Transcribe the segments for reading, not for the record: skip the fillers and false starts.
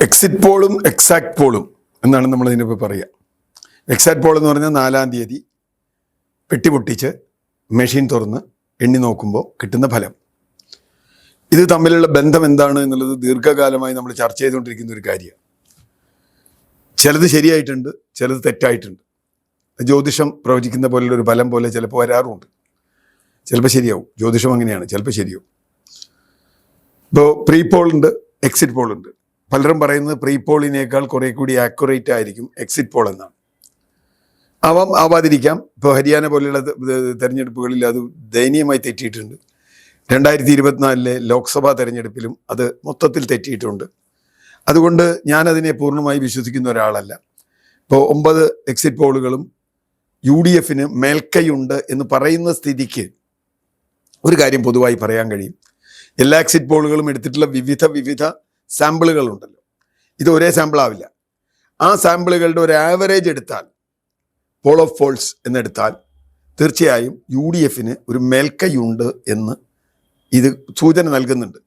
Exit പോളും exact പോളും എന്നാണ് നമ്മൾ ഇതിനിപ്പോൾ പറയുക. എക്സാക്ട് പോൾ എന്ന് പറഞ്ഞാൽ 4-ാം തീയതി പെട്ടി പൊട്ടിച്ച് മെഷീൻ തുറന്ന് എണ്ണി നോക്കുമ്പോൾ കിട്ടുന്ന ഫലം. ഇത് തമ്മിലുള്ള ബന്ധം എന്താണ് എന്നുള്ളത് ദീർഘകാലമായി നമ്മൾ ചർച്ച ചെയ്തുകൊണ്ടിരിക്കുന്ന ഒരു കാര്യമാണ്. ചിലത് ശരിയായിട്ടുണ്ട്, ചിലത് തെറ്റായിട്ടുണ്ട്. ജ്യോതിഷം പ്രവചിക്കുന്ന പോലുള്ള ഒരു ഫലം പോലെ ചിലപ്പോൾ വരാറുമുണ്ട്. ചിലപ്പോൾ ശരിയാവും. ജ്യോതിഷം അങ്ങനെയാണ്, ചിലപ്പോൾ ശരിയാവും. ഇപ്പോൾ പ്രീ പോളുണ്ട്, എക്സിറ്റ് പോളുണ്ട്. പലരും പറയുന്നത് പ്രീ പോളിനേക്കാൾ കുറെ കൂടി ആക്യുറേറ്റ് ആയിരിക്കും എക്സിറ്റ് പോൾ എന്നാണ്. ആവാതിരിക്കാം. ഇപ്പോൾ ഹരിയാന പോലെയുള്ള തെരഞ്ഞെടുപ്പുകളിൽ അത് ദയനീയമായി തെറ്റിയിട്ടുണ്ട്. 2024 ലോക്സഭാ തെരഞ്ഞെടുപ്പിലും അത് മൊത്തത്തിൽ തെറ്റിയിട്ടുണ്ട്. അതുകൊണ്ട് ഞാനതിനെ പൂർണ്ണമായി വിശ്വസിക്കുന്ന ഒരാളല്ല. ഇപ്പോൾ 9 എക്സിറ്റ് പോളുകളും UDF മേൽക്കൈയുണ്ട് എന്ന് പറയുന്ന സ്ഥിതിക്ക് ഒരു കാര്യം പൊതുവായി പറയാൻ കഴിയും. എല്ലാ എക്സിറ്റ് പോളുകളും എടുത്തിട്ടുള്ള വിവിധ സാമ്പിളുകളുണ്ടല്ലോ. ഇത് ഒരേ സാമ്പിൾ ആവില്ല. ആ സാമ്പിളുകളുടെ ഒരു ആവറേജ് എടുത്താൽ, പോൾ ഓഫ് ഫോൾസ് എന്നെടുത്താൽ തീർച്ചയായും UDF ഒരു മേൽക്കൈയുണ്ട് എന്ന് ഇത് സൂചന നൽകുന്നുണ്ട്.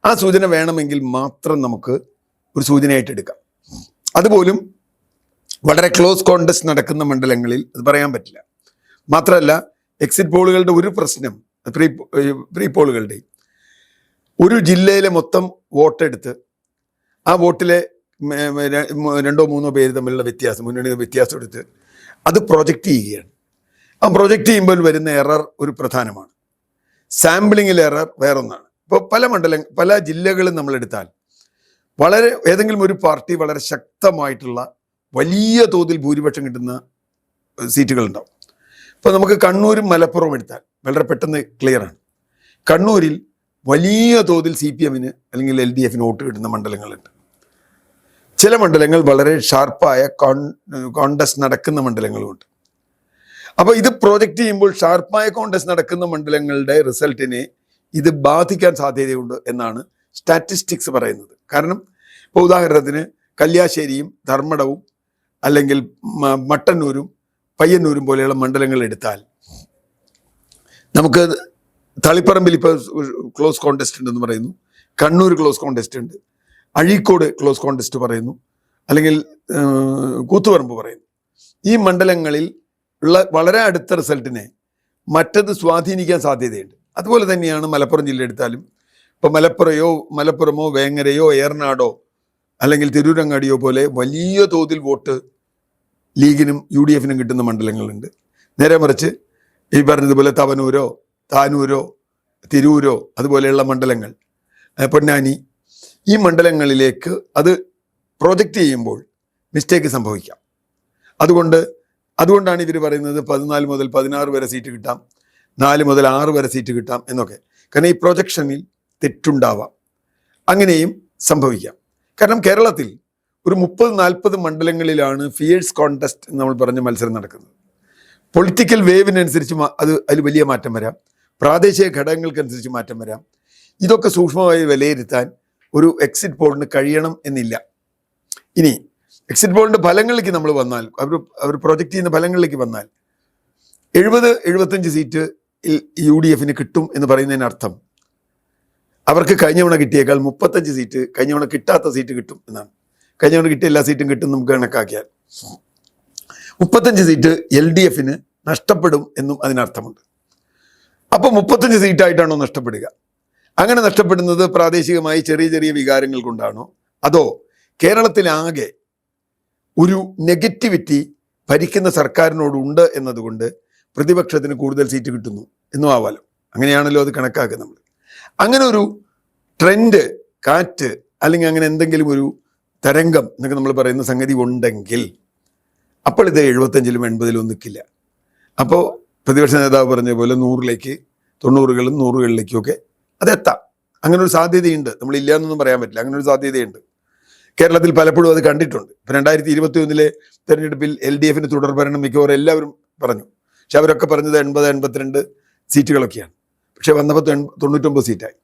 ആ സൂചന വേണമെങ്കിൽ മാത്രം നമുക്ക് ഒരു സൂചനയായിട്ട് എടുക്കാം. അതുപോലും വളരെ ക്ലോസ് കോണ്ടസ്റ്റ് നടക്കുന്ന മണ്ഡലങ്ങളിൽ അത് പറയാൻ പറ്റില്ല. മാത്രമല്ല, എക്സിറ്റ് പോളുകളുടെ ഒരു പ്രശ്നം, പ്രീ പോളുകളുടെ ഒരു ജില്ലയിലെ മൊത്തം വോട്ടെടുത്ത് ആ വോട്ടിലെ 2-3 പേര് തമ്മിലുള്ള വ്യത്യാസം, മുന്നണിയുടെ വ്യത്യാസം എടുത്ത് അത് പ്രൊജക്റ്റ് ചെയ്യുകയാണ്. ആ പ്രൊജക്റ്റ് ചെയ്യുമ്പോൾ വരുന്ന എറർ ഒരു പ്രധാനമാണ്. സാമ്പിളിങ്ങിൽ എറർ വേറൊന്നാണ്. ഇപ്പോൾ പല ജില്ലകളും നമ്മളെടുത്താൽ വളരെ ഏതെങ്കിലും ഒരു പാർട്ടി വളരെ ശക്തമായിട്ടുള്ള വലിയ തോതിൽ ഭൂരിപക്ഷം കിട്ടുന്ന സീറ്റുകളുണ്ടാവും. ഇപ്പോൾ നമുക്ക് കണ്ണൂരും മലപ്പുറവും എടുത്താൽ വളരെ പെട്ടെന്ന് ക്ലിയറാണ്. കണ്ണൂരിൽ വലിയ തോതിൽ CPM അല്ലെങ്കിൽ LDF വോട്ട് കിട്ടുന്ന മണ്ഡലങ്ങളുണ്ട്. ചില മണ്ഡലങ്ങൾ വളരെ ഷാർപ്പായ കോണ്ടസ്റ്റ് നടക്കുന്ന മണ്ഡലങ്ങളുമുണ്ട്. അപ്പോൾ ഇത് പ്രോജക്റ്റ് ചെയ്യുമ്പോൾ ഷാർപ്പായ കോണ്ടസ്റ്റ് നടക്കുന്ന മണ്ഡലങ്ങളുടെ റിസൾട്ടിനെ ഇത് ബാധിക്കാൻ സാധ്യതയുണ്ട് എന്നാണ് സ്റ്റാറ്റിസ്റ്റിക്സ് പറയുന്നത്. കാരണം ഇപ്പോൾ ഉദാഹരണത്തിന് കല്യാശ്ശേരിയും ധർമ്മടവും അല്ലെങ്കിൽ മട്ടന്നൂരും പയ്യന്നൂരും പോലെയുള്ള മണ്ഡലങ്ങൾ എടുത്താൽ നമുക്ക് തളിപ്പറമ്പിൽ ഇപ്പോൾ ക്ലോസ് കോണ്ടസ്റ്റ് ഉണ്ടെന്ന് പറയുന്നു, കണ്ണൂർ ക്ലോസ് കോണ്ടസ്റ്റ് ഉണ്ട്, അഴീക്കോട് ക്ലോസ് കോണ്ടസ്റ്റ് പറയുന്നു, അല്ലെങ്കിൽ കൂത്തുപറമ്പ് പറയുന്നു. ഈ മണ്ഡലങ്ങളിൽ ഉള്ള വളരെ അടുത്ത റിസൾട്ടിനെ മറ്റത് സ്വാധീനിക്കാൻ സാധ്യതയുണ്ട്. അതുപോലെ തന്നെയാണ് മലപ്പുറം ജില്ല എടുത്താലും. ഇപ്പോൾ മലപ്പുറമോ വേങ്ങരയോ ഏറനാടോ അല്ലെങ്കിൽ തിരൂരങ്ങാടിയോ പോലെ വലിയ തോതിൽ വോട്ട് ലീഗിനും UDF കിട്ടുന്ന മണ്ഡലങ്ങളുണ്ട്. നേരെ മറിച്ച് ഈ പറഞ്ഞതുപോലെ തവനൂരോ താനൂരോ തിരൂരോ അതുപോലെയുള്ള മണ്ഡലങ്ങൾ, പൊന്നാനി, ഈ മണ്ഡലങ്ങളിലേക്ക് അത് പ്രൊജക്റ്റ് ചെയ്യുമ്പോൾ മിസ്റ്റേക്ക് സംഭവിക്കാം. അതുകൊണ്ടാണ് ഇവർ പറയുന്നത് 14 മുതൽ 16 വരെ സീറ്റ് കിട്ടാം, 4 മുതൽ 6 വരെ സീറ്റ് കിട്ടാം എന്നൊക്കെ. കാരണം ഈ പ്രൊജക്ഷനിൽ തെറ്റുണ്ടാവാം, അങ്ങനെയും സംഭവിക്കാം. കാരണം കേരളത്തിൽ ഒരു 30-40 മണ്ഡലങ്ങളിലാണ് ഫിയേഴ്സ് കോണ്ടസ്റ്റ് നമ്മൾ പറഞ്ഞ മത്സരം നടക്കുന്നത്. പൊളിറ്റിക്കൽ വേവിനനുസരിച്ച് അതിൽ വലിയ മാറ്റം വരാം, പ്രാദേശിക ഘടകങ്ങൾക്കനുസരിച്ച് മാറ്റം വരാം. ഇതൊക്കെ സൂക്ഷ്മമായി വിലയിരുത്താൻ ഒരു എക്സിറ്റ് പോളിന് കഴിയണം എന്നില്ല. ഇനി എക്സിറ്റ് പോളിൻ്റെ ഫലങ്ങളിലേക്ക് നമ്മൾ വന്നാൽ, അവർ പ്രൊജക്റ്റ് ചെയ്യുന്ന ഫലങ്ങളിലേക്ക് വന്നാൽ 70-75 സീറ്റ് UDF കിട്ടും എന്ന് പറയുന്നതിനർത്ഥം അവർക്ക് കഴിഞ്ഞ തവണ കിട്ടിയേക്കാൾ 35 സീറ്റ് കഴിഞ്ഞ തവണ കിട്ടാത്ത സീറ്റ് കിട്ടും എന്നാണ്. കഴിഞ്ഞ തവണ കിട്ടിയ എല്ലാ സീറ്റും കിട്ടും നമുക്ക് കണക്കാക്കിയാൽ 35 സീറ്റ് LDF നഷ്ടപ്പെടും എന്നും അതിനർത്ഥമുണ്ട്. അപ്പോൾ 35 സീറ്റായിട്ടാണോ നഷ്ടപ്പെടുക? അങ്ങനെ നഷ്ടപ്പെടുന്നത് പ്രാദേശികമായി ചെറിയ വികാരങ്ങൾ കൊണ്ടാണോ, അതോ കേരളത്തിലാകെ ഒരു നെഗറ്റിവിറ്റി ഭരിക്കുന്ന സർക്കാരിനോടുണ്ട് എന്നതുകൊണ്ട് പ്രതിപക്ഷത്തിന് കൂടുതൽ സീറ്റ് കിട്ടുന്നു എന്നും ആവാലോ. അങ്ങനെയാണല്ലോ അത് കണക്കാക്കുക നമ്മൾ. അങ്ങനെ ഒരു ട്രെൻഡ്, കാറ്റ്, അല്ലെങ്കിൽ അങ്ങനെ എന്തെങ്കിലും ഒരു തരംഗം എന്നൊക്കെ നമ്മൾ പറയുന്ന സംഗതി ഉണ്ടെങ്കിൽ അപ്പോൾ ഇത് 75-ലും 80-ലും നിൽക്കില്ല. അപ്പോൾ പ്രതിപക്ഷ നേതാവ് പറഞ്ഞ പോലെ 100-ലേക്ക് 90-കളും 100-കളിലേക്കൊക്കെ അതെത്താം. അങ്ങനെ ഒരു സാധ്യതയുണ്ട്. നമ്മളില്ല എന്നൊന്നും പറയാൻ പറ്റില്ല. അങ്ങനെ ഒരു സാധ്യതയുണ്ട്. കേരളത്തിൽ പലപ്പോഴും അത് കണ്ടിട്ടുണ്ട്. ഇപ്പം 2021 തെരഞ്ഞെടുപ്പിൽ LDF തുടർഭരണം മിക്കവാറും എല്ലാവരും പറഞ്ഞു. പക്ഷെ അവരൊക്കെ പറഞ്ഞത് 80-82 സീറ്റുകളൊക്കെയാണ്. പക്ഷെ വന്നപ്പോൾ 99 സീറ്റായി.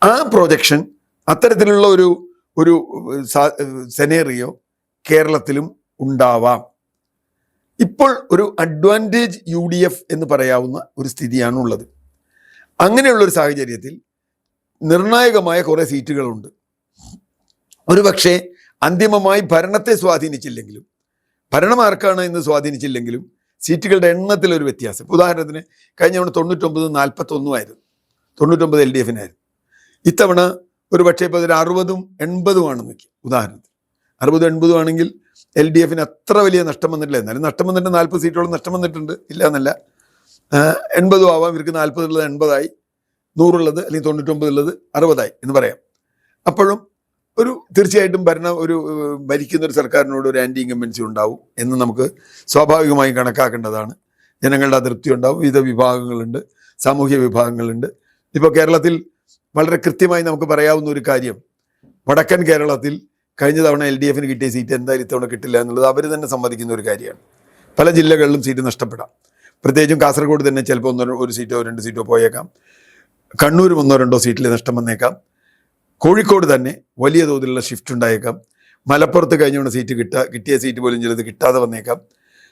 ആ പ്രൊജക്ഷൻ, അത്തരത്തിലുള്ള ഒരു സെനേറിയോ കേരളത്തിലും ഉണ്ടാവാം. ഇപ്പോൾ ഒരു അഡ്വാൻറ്റേജ് UDF എന്ന് പറയാവുന്ന ഒരു സ്ഥിതിയാണ് ഉള്ളത്. അങ്ങനെയുള്ളൊരു സാഹചര്യത്തിൽ നിർണായകമായ കുറേ സീറ്റുകളുണ്ട്. ഒരു പക്ഷേ അന്തിമമായി ഭരണത്തെ സ്വാധീനിച്ചില്ലെങ്കിലും, ഭരണം ആർക്കാണ് എന്ന് സ്വാധീനിച്ചില്ലെങ്കിലും സീറ്റുകളുടെ എണ്ണത്തിലൊരു വ്യത്യാസം. ഉദാഹരണത്തിന് കഴിഞ്ഞ തവണ 99-41 99 LDF ഇത്തവണ ഒരു പക്ഷേ ഇപ്പോൾ ഒരു 60-80 ആണെന്ന് വയ്ക്കുക. ഉദാഹരണത്തിന് 60-80 ആണെങ്കിൽ LDF അത്ര വലിയ നഷ്ടം വന്നിട്ടില്ല. എന്നാലും നഷ്ടം വന്നിട്ട് 40 സീറ്റോളം നഷ്ടം വന്നിട്ടുണ്ട്, ഇല്ല എന്നല്ല. 80 ആവാം, ഇവർക്ക് 40 ഉള്ളത് 80 100 ഉള്ളത് അല്ലെങ്കിൽ 99 ഉള്ളത് 60 എന്ന് പറയാം. അപ്പോഴും ഒരു തീർച്ചയായിട്ടും ഭരിക്കുന്ന ഒരു സർക്കാരിനോട് ഒരു ആൻറ്റി ഇൻകംബൻസി ഉണ്ടാവും എന്ന് നമുക്ക് സ്വാഭാവികമായും കണക്കാക്കേണ്ടതാണ്. ജനങ്ങളുടെ അതൃപ്തി ഉണ്ടാവും. വിവിധ വിഭാഗങ്ങളുണ്ട്, സാമൂഹ്യ വിഭാഗങ്ങളുണ്ട്. ഇപ്പോൾ കേരളത്തിൽ വളരെ കൃത്യമായി നമുക്ക് പറയാവുന്ന ഒരു കാര്യം, വടക്കൻ കേരളത്തിൽ കഴിഞ്ഞ തവണ LDF കിട്ടിയ സീറ്റ് എന്തായാലും ഇത്തവണ കിട്ടില്ല എന്നുള്ളത് അവർ തന്നെ സമ്മതിക്കുന്ന ഒരു കാര്യമാണ്. പല ജില്ലകളിലും സീറ്റ് നഷ്ടപ്പെടാം. പ്രത്യേകിച്ചും കാസർഗോഡ് തന്നെ ചിലപ്പോൾ 1 സീറ്റോ 2 സീറ്റോ പോയേക്കാം. കണ്ണൂർ 1-2 സീറ്റിൽ നഷ്ടം വന്നേക്കാം. കോഴിക്കോട് തന്നെ വലിയ തോതിലുള്ള ഷിഫ്റ്റ് ഉണ്ടായേക്കാം. മലപ്പുറത്ത് കഴിഞ്ഞ സീറ്റ് കിട്ടിയ സീറ്റ് പോലും ചിലത് കിട്ടാതെ വന്നേക്കാം.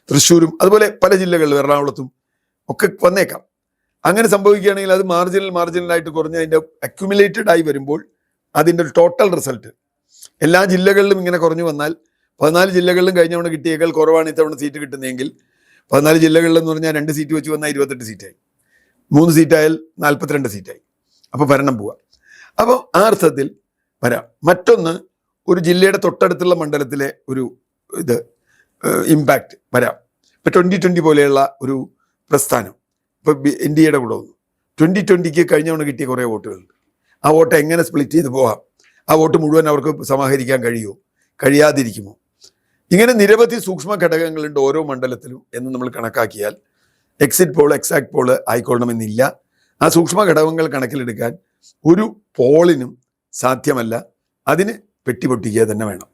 തൃശ്ശൂരും അതുപോലെ പല ജില്ലകളിലും എറണാകുളത്തും ഒക്കെ വന്നേക്കാം. അങ്ങനെ സംഭവിക്കുകയാണെങ്കിൽ അത് മാർജിനലായിട്ട് കുറഞ്ഞ് അതിൻ്റെ അക്യുമുലേറ്റഡ് ആയി വരുമ്പോൾ അതിൻ്റെ ഒരു ടോട്ടൽ റിസൾട്ട് എല്ലാ ജില്ലകളിലും ഇങ്ങനെ കുറഞ്ഞു വന്നാൽ 14 ജില്ലകളിലും കഴിഞ്ഞ തവണ കിട്ടിയേക്കാൾ കുറവാണ് ഇത്തവണ സീറ്റ് കിട്ടുന്നതെങ്കിൽ 14 ജില്ലകളിലെന്ന് പറഞ്ഞാൽ 2 സീറ്റ് വെച്ച് വന്നാൽ 28 സീറ്റായി, 3 സീറ്റായാൽ 42 സീറ്റായി. അപ്പോൾ ഭരണം പോവാം. അപ്പോൾ ആ അർത്ഥത്തിൽ വരാം. മറ്റൊന്ന്, ഒരു ജില്ലയുടെ തൊട്ടടുത്തുള്ള മണ്ഡലത്തിലെ ഒരു ഇമ്പാക്റ്റ് വരാം. ഇപ്പോൾ 2020 പോലെയുള്ള ഒരു പ്രസ്ഥാനം ഇപ്പോൾ NDAയുടെ കൂടെ വന്നു. 2020 കഴിഞ്ഞ തവണ കിട്ടിയ കുറേ വോട്ടുകളുണ്ട്. ആ വോട്ട് എങ്ങനെ സ്പ്ലിറ്റ് ചെയ്ത് പോകാം? ആ വോട്ട് മുഴുവൻ അവർക്ക് സമാഹരിക്കാൻ കഴിയുമോ, കഴിയാതിരിക്കുമോ? ഇങ്ങനെ നിരവധി സൂക്ഷ്മ ഘടകങ്ങളുണ്ട് ഓരോ മണ്ഡലത്തിലും എന്ന് നമ്മൾ കണക്കാക്കിയാൽ എക്സിറ്റ് പോൾ എക്സാക്ട് പോള് ആയിക്കൊള്ളണമെന്നില്ല. ആ സൂക്ഷ്മ ഘടകങ്ങൾ കണക്കിലെടുക്കാൻ ഒരു പോളിനും സാധ്യമല്ല. അതിന് പെട്ടി പൊട്ടിക്കുക തന്നെ വേണം.